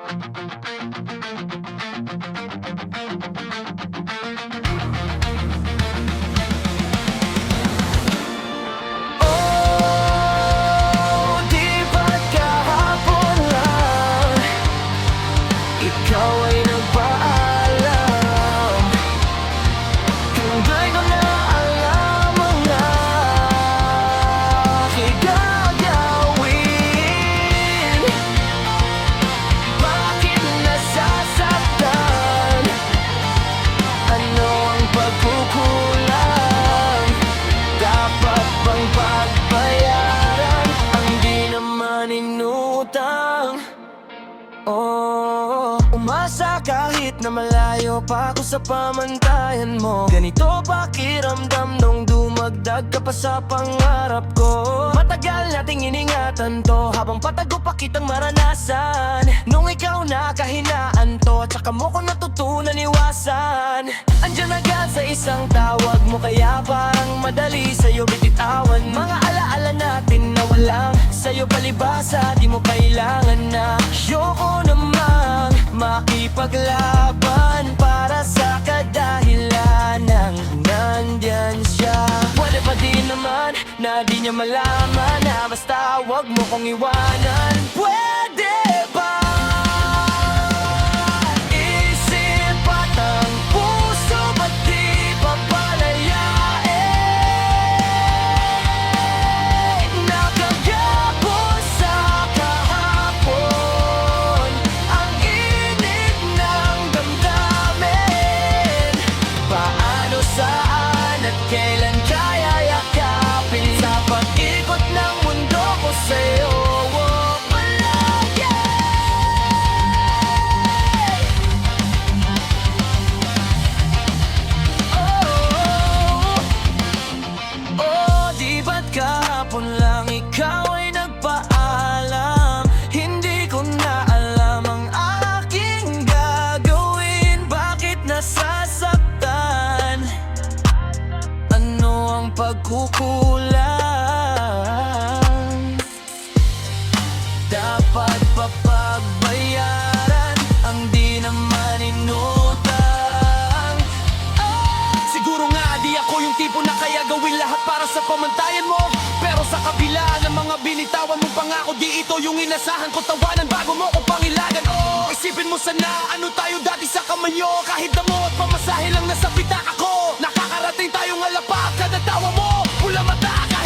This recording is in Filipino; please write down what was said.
Oh, di ba't kahapon lang ikaw ay nagpaalam? Kung do'y ko na alam ang aking gagawin, bakit nasasaktan? Ano ang pagkukulang? Dapat bang pagbayaran ang di naman inutang? Oh, umasa kahit na malayo pa ako sa pamantayan mo. Ganito pakiramdam nung dumagdag ka pa sa pangarap ko. Matagal nating iningatan to habang patago pa kitang maranasan. Nung ikaw nakahinaan to, tsaka mo ko natutunan iwasan. Andiyan agad sa isang tawag mo, kaya parang madali sa'yo bititawan. Mga alaala natin na walang sa'yo palibasa, di mo kailangan na. Ayoko namang makipaglaban para sa kadahilan ng nandyan siya. Pwede pa din naman na di niya malaman na basta wag mo kong iwanan. Pwede ba? Isip at ang puso ba't di papalayain? Nakagapos sa kahapon ang init ng damdamin. Paano, saan at kailan kaya yakapin? Sa pag-ikot ng mundo ko sa'yo, oh, palagi. Oh, di ba't kahapon lang ikaw ay nagpaalam? Hindi ko na alam ang aking gagawin. Bakit nasasaktan? Ano ang pagkukulang? Dapat pa pagbayaran ang di naman inutang? Siguro nga di ako yung tipo na kaya gawin lahat para sa pamantayan mo. Pero sa kabila ng mga binitawan mong pangako, di ito yung inasahan ko. Tawanan bago mo ko pangilagan. Oh, isipin mo sana ano tayo dati sa kamanyo. Kahit damo at pamasahe lang nasa pitaka ko, nakakarating tayong alapak kada tawa mo. Pula mata kahit